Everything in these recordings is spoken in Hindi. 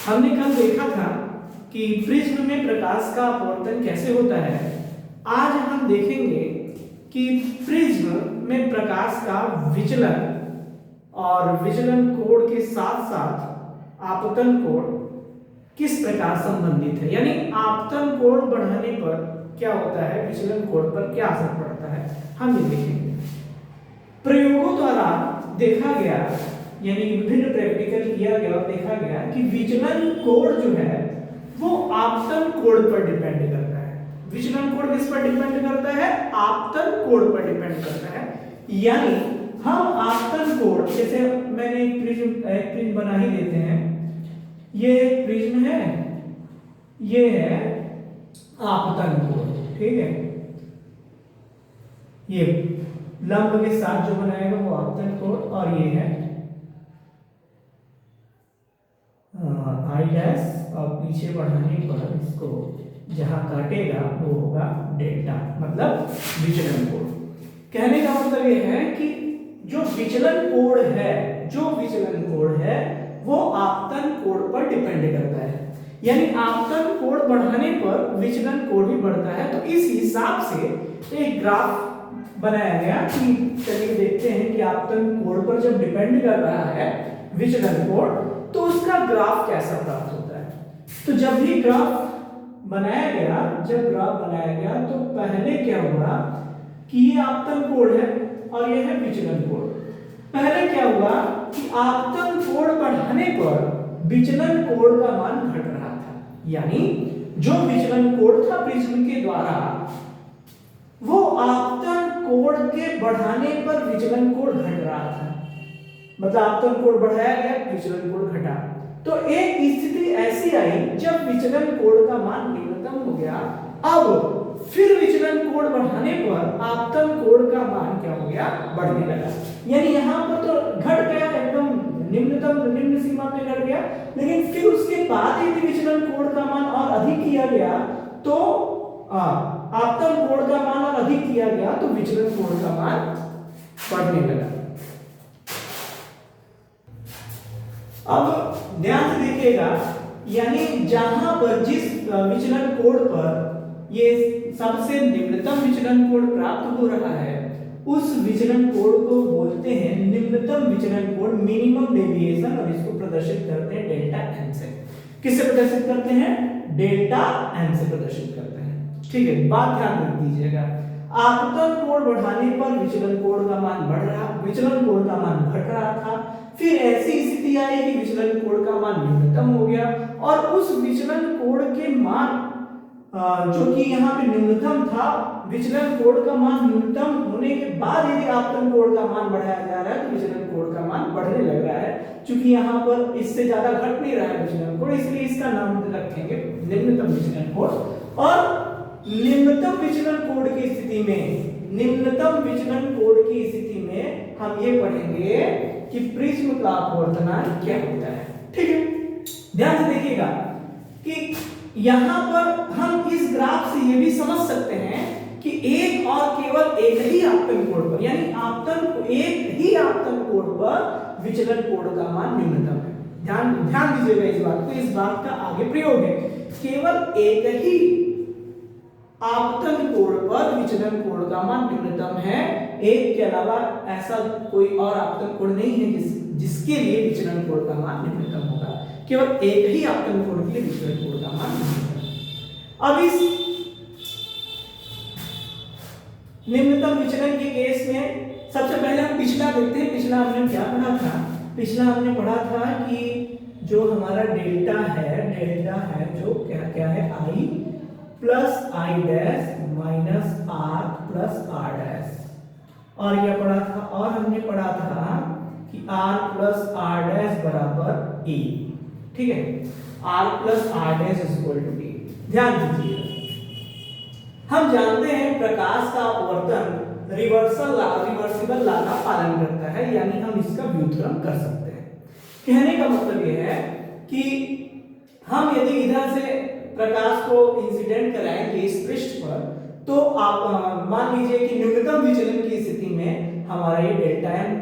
हमने कल देखा था कि प्रिज्म में प्रकाश का अपवर्तन कैसे होता है। आज हम देखेंगे कि प्रिज्म में प्रकाश का विचलन और विचलन कोण के साथ साथ आपतन कोण किस प्रकार संबंधित है, यानी आपतन कोण बढ़ाने पर क्या होता है, विचलन कोण पर क्या असर पड़ता है, हम ये देखेंगे। प्रयोगों द्वारा देखा गया, यानी विभिन्न प्रैक्टिकल किया गया और देखा गया कि विचलन कोण जो है वो आपतन कोण पर डिपेंड करता है। विचलन कोण किस पर डिपेंड करता है? आपतन कोण पर डिपेंड करता है। यानी हम आपतन कोण, जैसे मैंने एक प्रिज्म बना ही देते हैं, ये एक प्रिज्म है, ये है आपतन कोण, ठीक है। ये लंब के साथ जो बनाएगा वो आपतन कोण, और ये है आई डैश, और पीछे बढ़ाने पर इसको जहां काटेगा वो होगा डेल्टा, मतलब विचलन कोण। कहने का मतलब ये है कि जो विचलन कोण है वो आपतन कोण पर डिपेंड करता है, यानी आपतन कोण बढ़ाने पर विचलन कोण भी बढ़ता है। तो इस हिसाब से एक ग्राफ बनाया गया कि चलिए देखते हैं कि आपतन कोण पर जब डिपेंड कर रहा है विचलन कोण तो उसका ग्राफ कैसा प्राप्त होता है। तो जब भी ग्राफ बनाया गया तो पहले क्या हुआ कि ये आपतन कोण है और ये है विचलन कोण। पहले क्या हुआ कि आपतन कोण बढ़ाने पर विचलन कोण का मान घट रहा था, यानी जो विचलन कोण था प्रिज्म के द्वारा वो आपतन कोण के बढ़ाने पर विचलन कोण घट रहा था, मतलब आपतन कोण बढ़ाया गया, विचलन कोण घटा। तो एक स्थिति ऐसी आई जब विचलन कोण का मान न्यूनतम हो गया। अब फिर विचलन कोण बढ़ाने पर आपतन कोण का मान क्या हो गया, बढ़ने लगा। यानी यहाँ पर तो घट गया, एकदम निम्न सीमा पे घट गया, लेकिन फिर उसके बाद यदि विचलन कोण का मान और अधिक किया गया तो आपतन कोण का मान और अधिक किया गया तो विचलन कोण का मान बढ़ने लगा। अब ध्यान से देखिएगा, यानी जहां पर जिस विचलन कोण पर ये सबसे निम्नतम विचलन कोण प्राप्त हो रहा है उस विचलन कोण को बोलते हैं निम्नतम विचलन कोण, मिनिमम डेविएशन, और इसको प्रदर्शित करते हैं डेल्टा एन से। किससे प्रदर्शित करते हैं? डेल्टा एन से प्रदर्शित करते हैं, ठीक है। बात ध्यान रख दीजिएगा, आपतन कोण बढ़ाने पर विचलन कोण का मान बढ़ रहा, विचलन कोण का मान घट रहा था। फिर ऐसी स्थिति आई कि विचलन कोण का मान न्यूनतम हो गया और उस विचलन कोण के मान जो कि यहाँ पे न्यूनतम था, विचलन कोण का मान न्यूनतम होने के बाद यदि आपतन कोण का मान बढ़ाया जा रहा है तो विचलन कोण का मान बढ़ने लग रहा है। क्योंकि यहाँ पर इससे ज्यादा घट नहीं रहा है विचलन कोण, इसलिए इसका नाम रखेंगे निम्नतम विचलन कोण। और निम्नतम विचलन कोण की स्थिति में हम ये पढ़ेंगे कि प्रिज्म का अपवर्तनांक क्या होता है, ठीक है। ध्यान से देखिएगा कि यहां पर हम इस ग्राफ से ये भी समझ सकते हैं कि एक और केवल एक ही आपतन कोण पर, यानी एक ही आपतन कोण पर विचलन कोण का मान न्यूनतम है। ध्यान दीजिएगा इस बात को, इस बात का आगे प्रयोग है। केवल एक ही आपतन कोण पर विचलन कोण का मान न्यूनतम है, एक के अलावा ऐसा कोई और आपतन कोण नहीं है जिसके लिए विचलन कोण का मान न्यूनतम होगा। केवल एक ही आपतन कोण के लिए विचलन कोण का मान न्यूनतम। अब इस निम्नतम विचलन के केस में सबसे पहले हम पिछला देखते हैं। पिछला हमने क्या पढ़ा था? पिछला हमने पढ़ा था कि जो हमारा डेल्टा है जो क्या है, I plus I dash minus R plus R dash, और क्या पढ़ा था? और हमने पढ़ा था कि आर प्लस आर डैश बराबर ए, ठीक है। R plus R dash is equal to A. ध्यान दीजिए, हम जानते हैं प्रकाश का अपवर्तन रिवर्सिबल लॉ का पालन करता है, यानी हम इसका व्युत्क्रम कर सकते हैं। कहने का मतलब यह है कि हम यदि इधर से प्रकाश को इंसिडेंट कराएंगे इस पृष्ठ पर तो आप मान लीजिए कि न्यूनतम विचलन की स्थिति में हमारा ये डेल्टा एन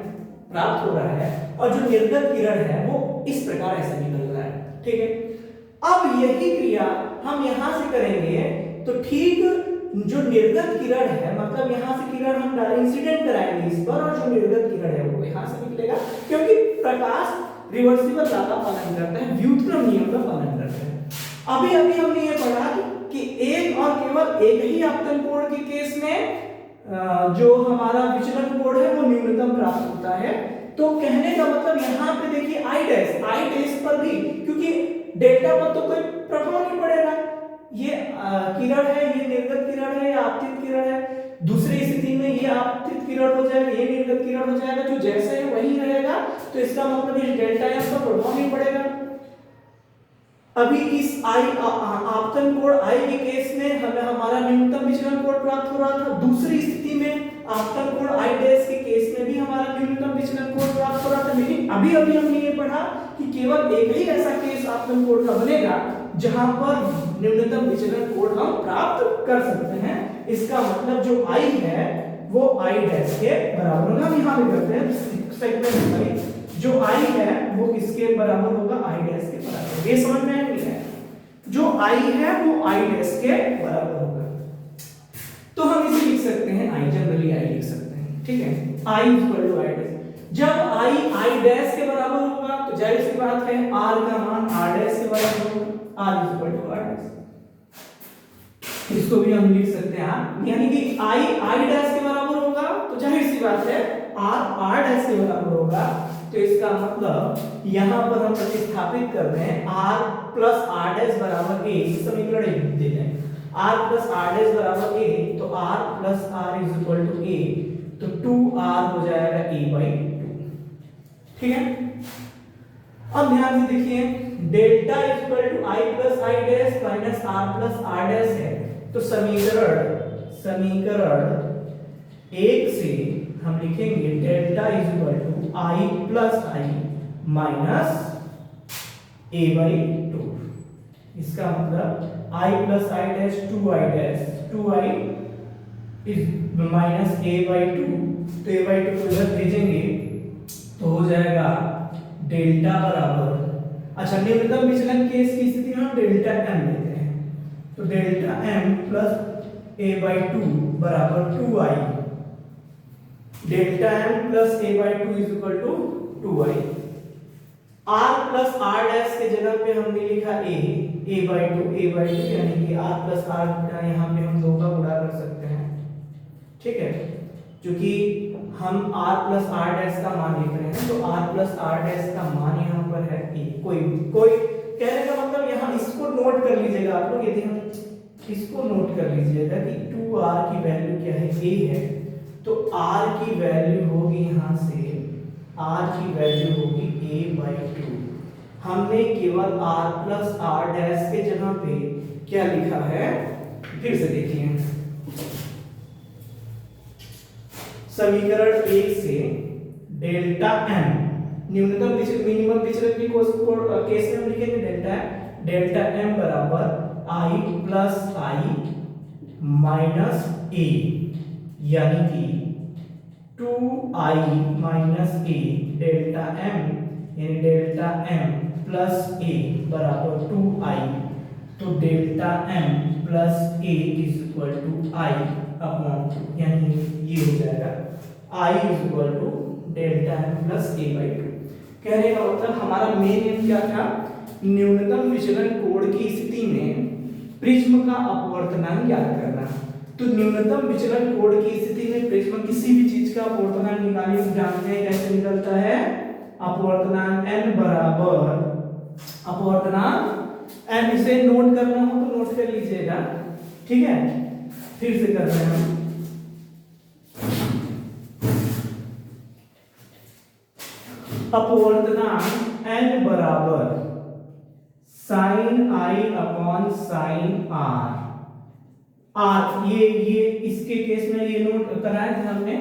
प्राप्त हो रहा है और जो निर्गत किरण है वो इस प्रकार ऐसा निकल रहा है, ठीक है। यही क्रिया हम यहाँ से करेंगे तो ठीक जो निर्गत किरण है, मतलब यहाँ से किरण हम इंसिडेंट कराएंगे इस पर, और जो निर्गत किरण है वो यहाँ से निकलेगा, क्योंकि प्रकाश रिवर्सिबल लॉ का पालन करता है, व्युत्क्रम नियम का पालन करता है। अभी अभी हमने ये पढ़ा कि एक और केवल एक ही आपतन कोण के केस में जो हमारा विचलन कोण है वो न्यूनतम प्राप्त होता है। तो कहने का मतलब यहाँ पे देखिए आई डैश पर भी, क्योंकि डेल्टा पर तो कोई प्रभाव नहीं पड़ेगा, ये किरण है, ये निर्गत किरण है या आपतित किरण है, दूसरी स्थिति में ये आपतित किरण हो जाएगा, ये निर्गत किरण हो जाएगा, जो जैसे है वही रहेगा, तो इसका मतलब इस डेल्टा एम पर प्रभाव नहीं पड़ेगा। अभी इस आई आपतन कोण आई के केस में हमें हमारा न्यूनतम विचलन कोण प्राप्त हो रहा था, दूसरी स्थिति में आपतन कोण आई डैश के केस में भी हमारा न्यूनतम विचलन कोण प्राप्त हो रहा था। लेकिन अभी अभी हमने ये पढ़ा कि केवल एक ही ऐसा केस आपतन कोण का बनेगा जहां पर न्यूनतम विचलन कोण हम प्राप्त कर सकते हैं। इसका मतलब जो आई है वो आई डैश के बराबर होगा। हम यहाँ पे करते हैं सेगमेंट में, जो आई है वो किसके बराबर होगा, आई डैश के बराबर। ये समझ में नहीं है, जो आई है वो आई डैश के बराबर होगा। तो हम इसे लिख सकते हैं आई, जनरली आई लिख सकते हैं, ठीक है, I equal to I dash. जब आई डैश के बराबर होगा तो जाहिर सी बात है आर का मान आर डैश के बराबर होगा, r equal to r dash. इसको भी हम लिख सकते हैं, यानी कि आई डैश के बराबर होगा तो जाहिर सी बात है आर डैश के बराबर होगा। तो इसका मतलब यहां पर हम प्रतिस्थापित कर रहे हैं r प्लस r डैश बराबर a, समीकरण लिख देते हैं, r प्लस r डैश बराबर a, तो r plus r is equal to a, तो 2r हो जाएगा a by 2, ठीक है। अब ध्यान से देखिए, delta is equal to i plus i dash minus r plus r dash है, तो समीकरण एक से हम लिखेंगे delta is equal to i plus i minus a by 2। इसका मतलब i plus i dash 2i dash 2i is minus a by 2, तो a by 2 को इधर भेजेंगे तो हो जाएगा डेल्टा बराबर, अच्छा न्यूनतम विचलन केस की स्थिति में हम डेल्टा m लेते हैं, तो delta m plus a by 2 बराबर 2i, delta m plus a by 2 is equal to 2i। r plus r dash के जगह पे हमने लिखा a by 2 यानी कि r प्लस r का यहाँ पे हम 2 का गुणा कर सकते हैं, ठीक है, क्योंकि हम r प्लस r डैश का मान लिख रहे हैं, तो r प्लस r डैश का मान यहाँ पर है a। कोई कहने का मतलब यहाँ इसको नोट कर लीजिएगा आप लोग, यदि हम इसको नोट कर लीजिएगा कि 2r की वैल्यू क्या है, a है, तो r की वैल्यू होगी यहाँ से, r की वैल्यू होगी a by 2। हमने केवल r प्लस r डैश के जगह पे क्या लिखा है, फिर से देखिए, समीकरण एक से डेल्टा m न्यूनतम मिनिमम विचलन की केस में हम लिखेंगे डेल्टा m बराबर i plus i minus a, यानी कि 2i minus a, delta m यानी डेल्टा m प्लस a बराबर 2i, तो delta m plus a is equal to i upon 2, यानी ये हो जाएगा i is equal to delta m plus a by 2। कहने का मतलब हमारा मेन एम क्या था, न्यूनतम विचलन कोण की स्थिति में प्रिज्म का अपवर्तनांक ज्ञात करना। तो न्यूनतम विचलन कोण की स्थिति में प्रिज्म किसी भी चीज का अपवर्तनांक निकालने से जानते हैं कैसे निकलता है, अपवर्तनांक n बराबर अपवर्तनांक n, इसे नोट करना हो तो नोट कर लीजिएगा, ठीक है। फिर से कर रहे हैं, अपवर्तनांक n बराबर sine i upon sine r, ये इसके केस में ये नोट कराया था हमने,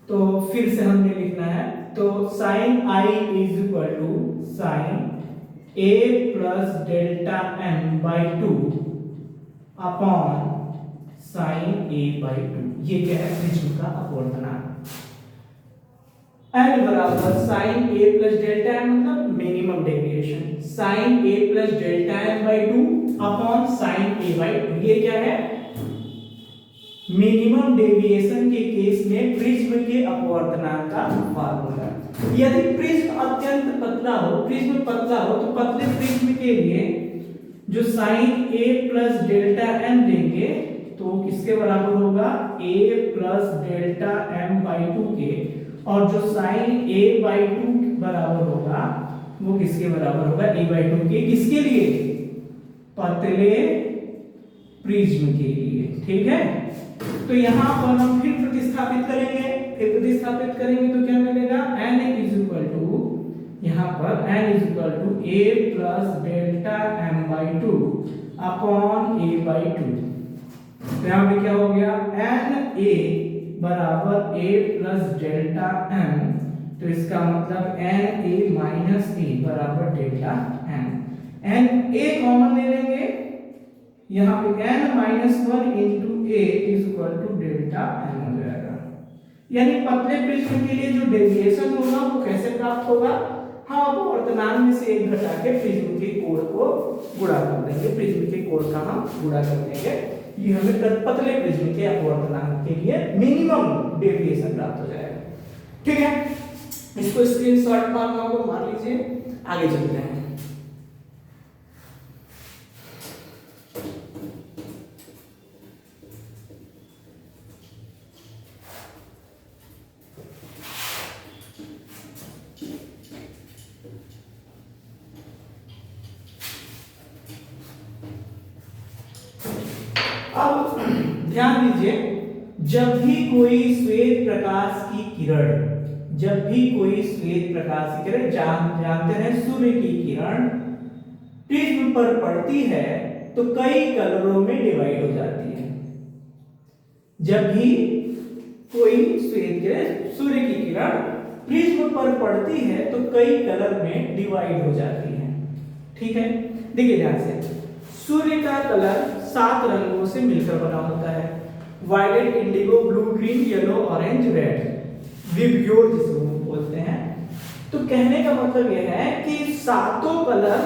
तो फिर से हमने लिखना है, तो sine i is equal to sine a plus delta m by 2 upon sine a by 2। ये क्या है, प्रिज्म का अपवर्तनांक। एन बराबर sine a plus delta m, मतलब minimum deviation, sine a plus delta m by 2 upon sine a by 2। ये क्या है? मिनिमम डेविएशन के केस में प्रिज्म के अपवर्तनांक का फार्मूला। यदि प्रिज्म अत्यंत पतला हो, प्रिज्म पतला हो, तो पतले प्रिज्म के लिए जो sine a plus delta m लेंगे तो किसके बराबर होगा? a plus delta m by 2 के, और जो साइन a बाई 2 बराबर होगा वो किसके बराबर होगा? a बाई 2 के। किसके लिए? पतले प्रिज्म के लिए। ठीक है, तो यहां पर हम फिर प्रतिस्थापित करेंगे, तो क्या मिलेगा? n इज इक्वल टू, यहां पर n is equal to a plus delta m by 2 upon a by 2। तो यहां पे क्या हो गया? n a बराबर a प्लस डेल्टा m, तो इसका मतलब n a माइनस a बराबर delta m। n a common ले लेंगे, यहाँ पे n minus 1 into a is equal to delta m हो जाएगा। यानी पतले प्रिज्म के लिए जो डेविएशन होगा वो कैसे प्राप्त होगा? हम अपवर्तनांक में से एक घटा के प्रिज्म के कोण को गुणा कर देंगे, प्रिज्म के कोण का हम गुणा कर देंगे। ये हमें पतले प्रिज्म के अपवर्तनांक के लिए मिनिमम डेविएशन प्राप्त हो जाएगा। ठीक है, इसको स्क्रीनशॉट मार लीजिए, आगे चलते हैं। अब ध्यान दीजिए, जब भी कोई श्वेत प्रकाश की किरण, जानते हैं सूर्य की किरण प्रिज्म पर पड़ती है तो कई कलरों में डिवाइड हो जाती है। जब भी कोई सूर्य की किरण प्रिज्म पर पड़ती है तो कई कलर में डिवाइड हो जाती है। ठीक है, देखिए ध्यान से, सूर्य का कलर 7 रंगों से मिलकर बना होता है। Violet, indigo, blue, green, yellow, orange, red, VIBGYOR जिसे हम बोलते हैं। तो कहने का मतलब यह है कि सातों कलर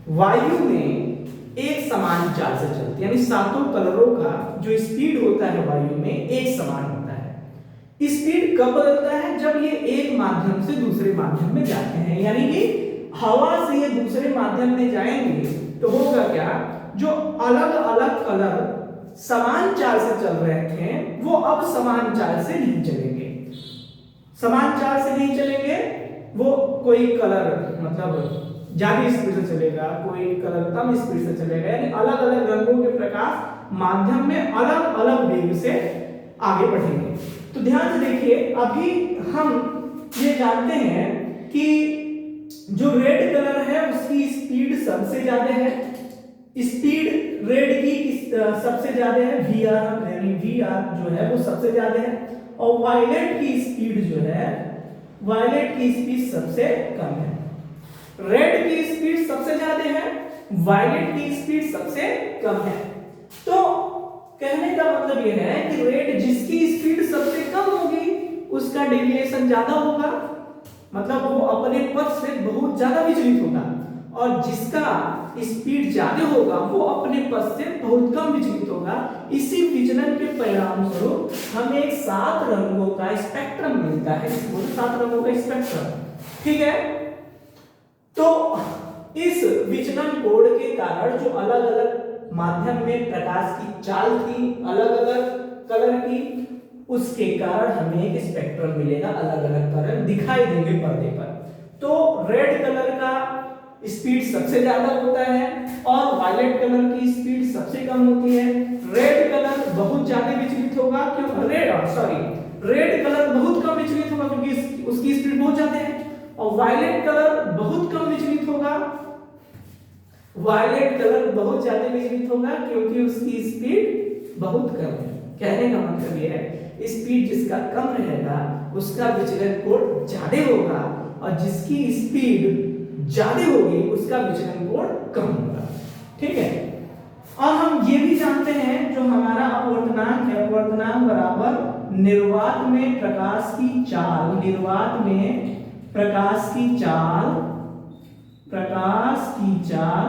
वायु में एक समान चाल से चलते हैं, यानी सातों कलरों का जो स्पीड होता है वायु में एक समान होता है। स्पीड कब बदलता है? जब ये एक माध्यम से दूसरे माध्यम में जाते हैं, यानी कि हवा से ये दूसरे माध्यम में जाएंगे तो होगा क्या? जो अलग अलग कलर समान चाल से चल रहे थे वो अब समान चाल से नहीं चलेंगे। समान चाल से नहीं चलेंगे, वो कोई कलर मतलब ज्यादा स्पीड से चलेगा, कोई कलर कम स्पीड से चलेगा, यानी अलग अलग रंगों के प्रकाश माध्यम में अलग अलग वेग से आगे बढ़ेंगे। तो ध्यान से देखिए, अभी हम ये जानते हैं कि जो रेड कलर है उसकी स्पीड सबसे ज्यादा है, स्पीड रेड की सबसे ज्यादा है VR, यानी VR जो है वो सबसे ज्यादा है, और वायलेट की स्पीड जो है, वायलेट की स्पीड सबसे कम है। रेड की स्पीड सबसे ज्यादा है, वायलेट की स्पीड सबसे कम है। तो कहने का मतलब यह है कि रेड जिसकी स्पीड सबसे कम होगी उसका डेविएशन ज्यादा होगा, मतलब वो अपने पथ से बहुत ज्यादा विचलित होगा, और जिसका स्पीड ज्यादा होगा वो अपने पथ से बहुत कम विचलित होगा। इसी विचलन के परिणाम स्वरूप हमें एक 7 रंगों का स्पेक्ट्रम मिलता है, 7 रंगों का स्पेक्ट्रम। ठीक है, तो इस विचलन कोण के कारण जो अलग अलग माध्यम में प्रकाश की चाल थी, अलग अलग कलर की, उसके कारण हमें एक स्पेक्ट्रम मिलेगा, अलग अलग कलर दिखाई देंगे पर्दे पर। तो रेड कलर का स्पीड सबसे ज्यादा होता है और वायलेट कलर की स्पीड सबसे कम होती है। रेड कलर बहुत ज्यादा विचलित होगा, क्यों? रेड कलर बहुत कम विचलित होगा क्योंकि उसकी स्पीड बहुत ज्यादा है, और वायलेट कलर बहुत कम विचलित होगा, वायलेट कलर बहुत ज्यादा विचलित होगा क्योंकि उसकी स्पीड बहुत कम है। कहने का मतलब यह है, स्पीड जिसका कम रहेगा उसका विचलन कोण ज्यादा होगा, और जिसकी स्पीड ज्यादा होगी उसका विचलन कोण कम होगा। ठीक है, और हम ये भी जानते हैं जो हमारा अपवर्तनांक है, अपवर्तनांक बराबर निर्वात में प्रकाश की चाल, निर्वात में प्रकाश की चाल, प्रकाश की चाल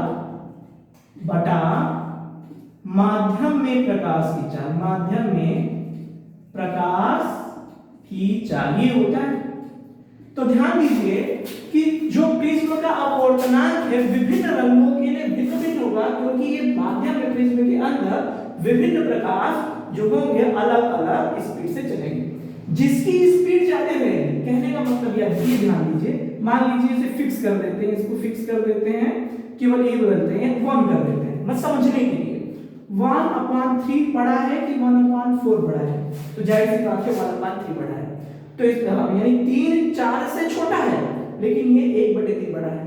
बटा माध्यम में प्रकाश की चाल, माध्यम में प्रकाश की चाल, ये होता है। तो ध्यान दीजिए कि जो प्रिज्म का अपवर्तनांक है विभिन्न रंगों के लिए भिन्न भिन्न होगा, क्योंकि ये माध्यम में प्रिज्म के अंदर विभिन्न प्रकाश जो होंगे अलग अलग स्पीड से चलेंगे। जिसकी स्पीड ज्यादा रहेगी, कहने का मतलब ये ध्यान दीजिए, मान लीजिए इसे फिक्स कर देते हैं, इसको फिक्स कर देते हैं, केवल ये बदलते हैं, 1 कर देते हैं, मतलब समझने के लिए 1/3 बड़ा है कि 1/4 बड़ा है, तो जाहिर सी बात है 1/3 बड़ा है। तो इस यानी 3 4 से छोटा है लेकिन ये 1/3 बड़ा है,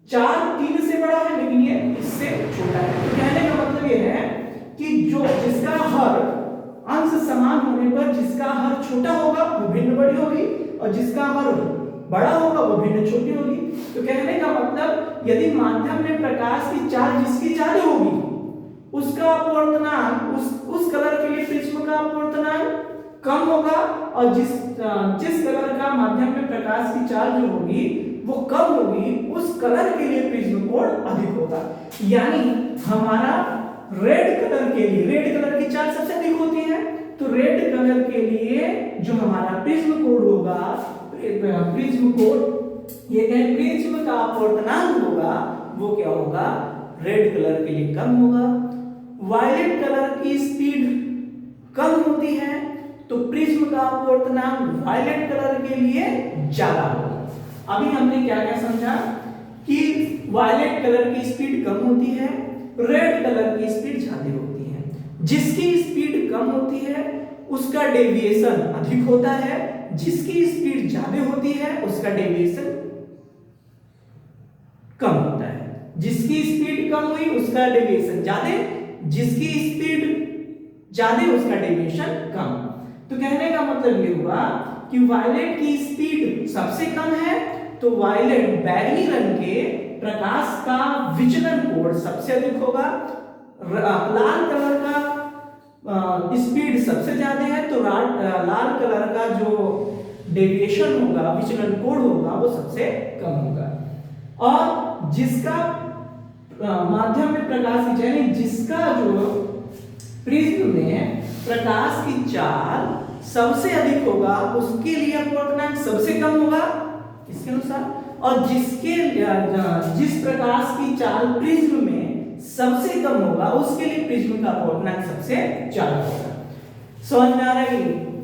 4 3 से बड़ा है लेकिन ये इससे छोटा है। तो कहने का मतलब ये है कि जो जिसका हर अंश समान होने पर जिसका हर छोटा होगा वो भिन्न बड़ी होगी और जिसका हर बड़ा होगा वो भिन्न छोटी होगी। तो कहने का मतलब यदि माध्यम में प्रकाश की चाल जिसकी ज्यादा होगी उसका अपवर्तनांक उस कलर के लिए प्रिज्म का अपवर्तनांक कम होगा, और जिस कलर का माध्यम में प्रकाश की चाल जो होगी वो कम होगी उस कलर के लिए प्रिज्म कोण अधिक होगा। यानी हमारा रेड कलर के लिए, रेड कलर की चाल सबसे अधिक होती है, तो रेड कलर के लिए जो हमारा प्रिज्म कोण होगा, प्रिज्म कोण ये कहें प्रिज्म का अपवर्तनांक होगा वो क्या होगा, रेड कलर के लिए कम होगा। वायलेट कलर की स्पीड कम होती है तो प्रिज्म का अपवर्तनांक वायलेट कलर के लिए ज्यादा होगा। अभी हमने क्या क्या समझा कि वायलेट कलर की स्पीड कम होती है, रेड कलर की स्पीड ज्यादा होती है। जिसकी स्पीड कम होती है उसका डेविएशन अधिक होता है, जिसकी स्पीड ज्यादा होती है उसका डेविएशन कम होता है। जिसकी स्पीड कम हुई उसका डेविएशन ज्यादा, जिसकी स्पीड ज्यादा उसका डेविएशन कम। तो कहने का मतलब ये हुआ कि वायलेट की स्पीड सबसे कम है तो वायलेट बैगनी रंग के प्रकाश का विचलन कोण सबसे अधिक होगा। लाल कलर का स्पीड सबसे ज्यादा है तो लाल कलर का जो डेविएशन होगा, विचलन कोण होगा, वो सबसे कम होगा। और जिसका माध्यम में प्रकाश की यानी जिसका जो प्रिज्म में प्रकाश की चाल सबसे अधिक होगा उसके लिए अपवर्तनांक सबसे कम होगा इसके अनुसार, और जिस प्रकाश की चाल प्रिज्म में सबसे कम होगा उसके लिए प्रिज्म का अपवर्तनांक सबसे ज्यादा होगा। समझ में आ रहा है?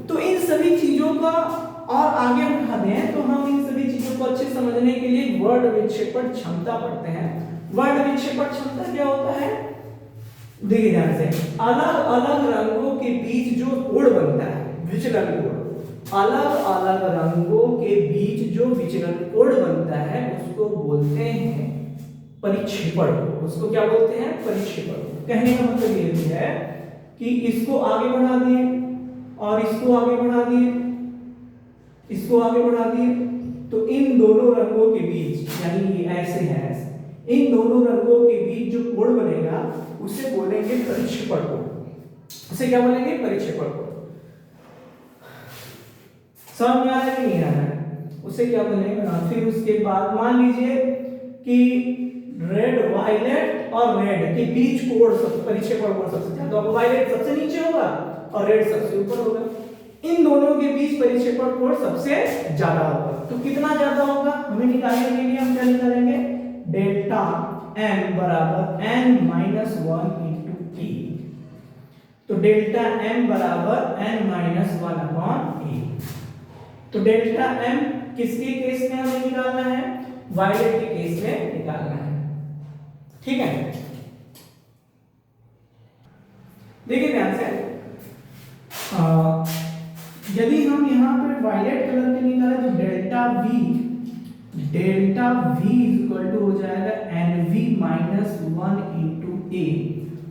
तो इन सभी चीजों का और आगे बढ़ा दें तो हम इन सभी चीजों को अच्छे समझने के लिए वर्ण विक्षेपण क्षमता पढ़ते हैं। वर्ण विक्षेपण क्षमता क्या होता है, देखिए ध्यान से, अलग अलग रंगों के बीच जो कोण बनता है विचलन कोण, अलग अलग रंगों के बीच जो विचलन कोण बनता है उसको बोलते हैं परिक्षेपण। उसको क्या बोलते हैं, परिक्षेपण। कहने का मतलब ये भी है कि इसको आगे बढ़ा दिए और इसको आगे बढ़ा दिए, इसको आगे बढ़ा दिए, तो इन दोनों रंगों के बीच यानी ये ऐसे है, इन दोनों रंगों के बीच जो कोण बनेगा उसे बोलेंगे परिक्षेपण कोण। उसे क्या बोलेंगे, परिक्षेपण कोण। समझ में आ रहा है कि नहीं आ रहा है? उसे क्या बोलेंगे। फिर उसके बाद मान लीजिए कि रेड, वायलेट और रेड के बीच कोण परिक्षेपण कोण सबसे ज्यादा, तो वायलेट सबसे नीचे होगा और रेड सबसे ऊपर होगा। इन दोनों के बीच परिक्षेपण कोण सबसे ज्यादा होगा। तो कितना ज्यादा होगा हमें निकालने के लिए हम क्या निकालेंगे, डेल्टा m बराबर n-1 इंटू e। तो डेल्टा m बराबर n-1/e। तो डेल्टा m किसके केस में हमें निकालना है, वायलेट के केस में निकालना है। ठीक है, देखिए ध्यान से, यदि हम यहाँ पे वायलेट कलर के निकालें तो डेल्टा v इक्वल टू हो जाएगा nv-1 इंटू ए,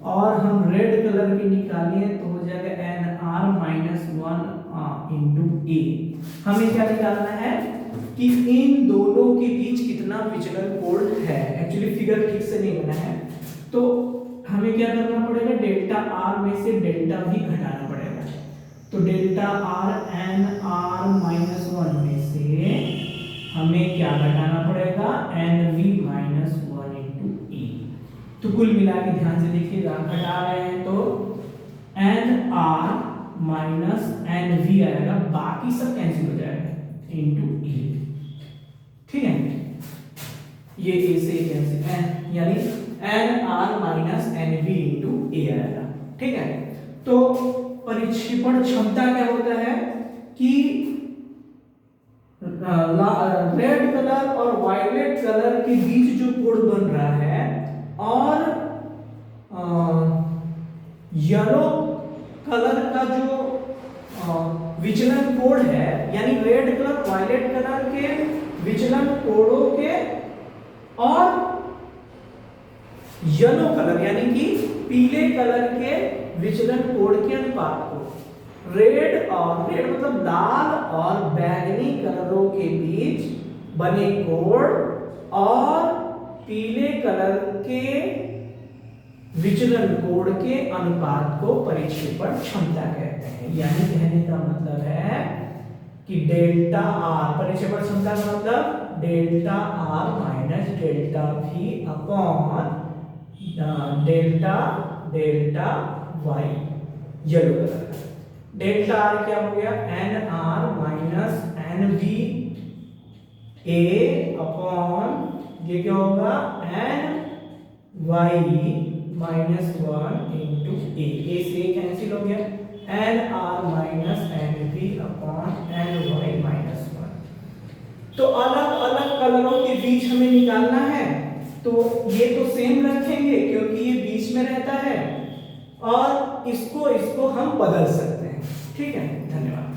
और हम रेड कलर के निकालें तो हो जाएगा nr-1 इंटू ए। हमें क्या निकालना है कि इन दोनों के बीच कितना विचलन कोण है। एक्चुअली फिगर ठीक से नहीं बना है तो हमें क्या करना पड़ेगा, डेल्टा r में से डेल्टा v घटाना पड़ेगा। तो delta R N are minus one में से हमें क्या घटाना पड़ेगा, N V minus one into A. तो कुल मिला के ध्यान से देखिएगा, घटा रहे हैं तो n are minus N v आएगा, बाकी सब कैंसिल हो जाएगा इंटू ए। ठीक है, ये ए से कैंसिल एन, यानी N are minus N V into A आएगा। ठीक है, तो परिक्षेपण क्षमता क्या होता है कि रेड कलर और वायलेट कलर के बीच जो कोण बन रहा है और येलो कलर का जो विचलन कोण है, यानी रेड कलर वायलेट कलर के विचलन कोणों के और येलो कलर यानी कि पीले कलर के विचलन कोण के अनुपात को रेड मतलब लाल और बैंगनी कलरों के बीच बने कोण और पीले कलर के विचलन कोण के अनुपात को परिक्षेपण क्षमता कहते हैं। यानी कहने का मतलब है कि डेल्टा आर, परिक्षेपण क्षमता का मतलब delta R minus delta V upon delta Y yellow colour का। डेल्टा आर क्या हो गया, N are minus N V A upon ये क्या होगा, N Y minus one into A से कैंसिल हो गया, N are minus N V upon N Y minus one. तो अलग अलग कलरों के बीच हमें निकालना है, तो ये तो सेम रखेंगे क्योंकि ये बीच में रहता है, और इसको हम बदल सकते हैं। ठीक है, धन्यवाद।